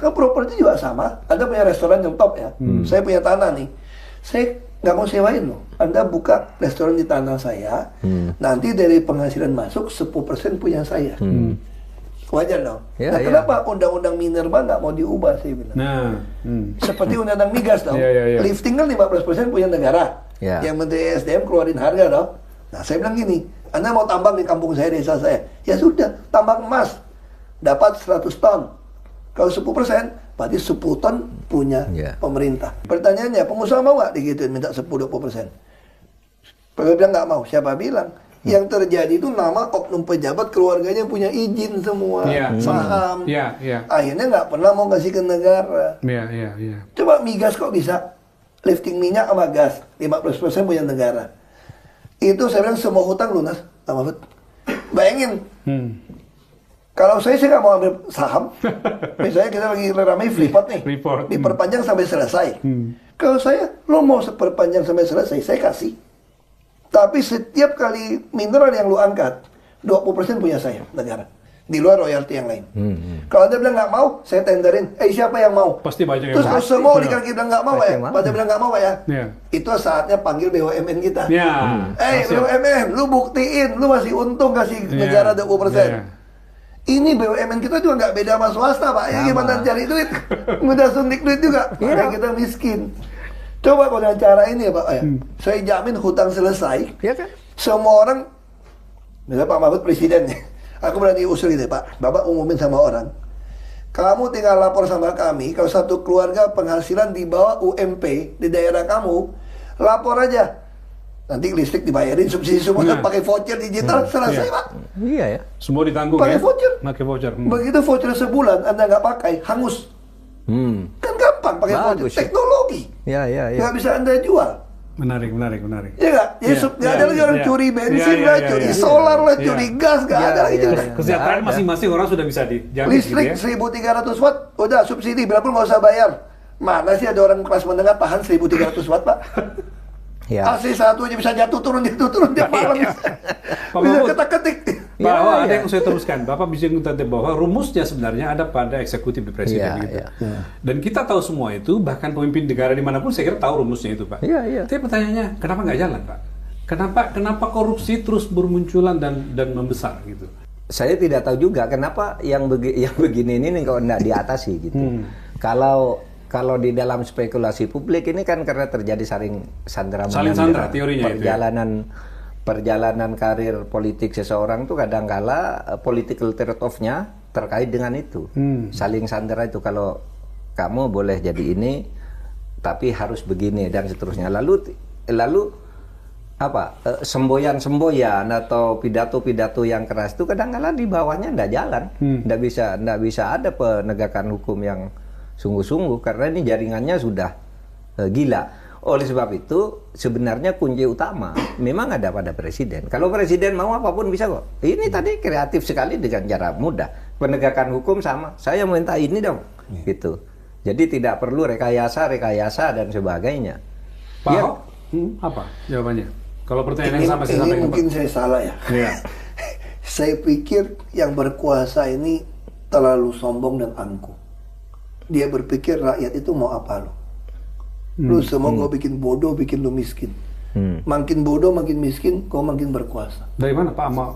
Kan properti juga sama. Anda punya restoran yang top ya. Saya punya tanah nih. Saya nggak mau sewain loh. Anda buka restoran di tanah saya, nanti dari penghasilan masuk 10% punya saya. Wajar dong. Ya, Nah, ya. kenapa undang-undang Minerba nggak mau diubah, saya bilang. Nah, Seperti undang-undang migas dong. Ya. Lifting kan 15% punya negara. Ya. Yang Menteri SDM keluarin harga dong. Nah, saya bilang gini, Anda mau tambang di kampung saya, desa saya. Ya sudah, tambang emas. Dapat 100 ton. Kalau 10%, berarti 10 ton punya Ya. pemerintah. Pertanyaannya, pengusaha mau nggak digituin minta 10-20%? Kalau bilang nggak mau, siapa bilang? Yang terjadi itu nama oknum pejabat keluarganya punya izin semua, Iya. saham. Iya. Akhirnya nggak pernah mau kasih ke negara. Iya. Coba migas kok bisa lifting minyak sama gas 15% punya negara. Itu saya bilang semua hutang lunas, Pak Mahfud. Bayangin, kalau saya nggak mau ambil saham. Misalnya kita lagi ramai Freeport nih, Freeport. diperpanjang sampai selesai. Kalau saya, lo mau perpanjang sampai selesai, saya kasih. Tapi setiap kali mineral yang lu angkat, 20% punya saya, negara. Di luar royalti yang lain. Kalau Anda bilang nggak mau, saya tenderin. Siapa yang mau? Pasti banyak yang Terus mau. kalau semua di kaki bilang nggak mau Pasti ya, yang mau. pada bilang nggak mau ya. Iya. Itu saatnya panggil BUMN kita. Ya. BUMN, lu buktiin, lu masih untung kasih negara 20%. Iya. Ini BUMN kita juga nggak beda sama swasta, Pak. Ya Sama. gimana cari duit? Mudah suntik duit juga. Iya. Makanya kita miskin. Coba kalau dengan cara ini ya Pak, ya. Saya jamin hutang selesai. Iya kan? Semua orang, misalnya Pak Mahfud presidennya, aku berani usul ini Pak, Bapak umumin sama orang. Kamu tinggal lapor sama kami, kalau satu keluarga penghasilan di bawah UMP di daerah kamu, lapor aja. Nanti listrik dibayarin, subsidi semua, Nah. pakai voucher digital, selesai Iya. Pak. Iya ya. Semua ditanggung Pakai ya. voucher. Pakai voucher. Begitu voucher sebulan Anda nggak pakai, hangus. Kan gampang pakai voucher, Bagus ya. teknologi. Iya. Nggak bisa Anda jual. Menarik. Ya nggak? Ya, Iya, nggak ada lagi orang iya. curi bensin Iya, lah, iya, curi iya. solar lah, Iya. curi gas, nggak Iya, ada lagi iya, juga. iya. Kesejahteraan Nggak ada. masing-masing orang sudah bisa dijamin Listrik gitu ya. 1300 watt, udah subsidi, berapun nggak usah bayar. Mana sih ada orang kelas menengah tahan 1300 watt, Pak? Ya. AC satu aja bisa jatuh turun tiap malam. Pak Bisa Mahfud. ketak-ketik. Bahwa Iya, ada iya. yang saya teruskan, Bapak bisa tadi bahwa rumusnya sebenarnya ada pada eksekutif di presiden Iya, gitu. iya. Dan kita tahu semua itu, bahkan pemimpin negara dimanapun saya kira tahu rumusnya itu, Pak. Iya. Tapi pertanyaannya, kenapa nggak jalan, Pak? Kenapa korupsi terus bermunculan dan membesar gitu? Saya tidak tahu juga kenapa yang begini ini kok nggak diatasi gitu. Kalau di dalam spekulasi publik ini kan karena terjadi saling sandra Saling sandra, teorinya itu ya. perjalanan karir politik seseorang tuh kadangkala political trade-off-nya terkait dengan itu. Saling sandra itu, kalau kamu boleh jadi ini tapi harus begini dan seterusnya. Lalu semboyan atau pidato-pidato yang keras itu kadang-kala di bawahnya ndak jalan, ndak bisa ada penegakan hukum yang sungguh-sungguh karena ini jaringannya sudah gila. Oleh sebab itu sebenarnya kunci utama memang ada pada presiden. Kalau presiden mau apapun bisa kok. Ini tadi kreatif sekali dengan cara mudah. Penegakan hukum sama. Saya minta ini dong, gitu. Jadi tidak perlu rekayasa dan sebagainya. Pak Ya. Ahok, apa jawabannya? Kalau pertanyaan Ini, yang sama saya ini sampaikan, mungkin Pak. saya salah ya. Iya. Saya pikir yang berkuasa ini terlalu sombong dan angkuh. Dia berpikir rakyat itu mau apa lo? Lu semua kau bikin bodoh, bikin lu miskin. Makin bodoh, makin miskin, kau makin berkuasa. Dari mana Pak Ahok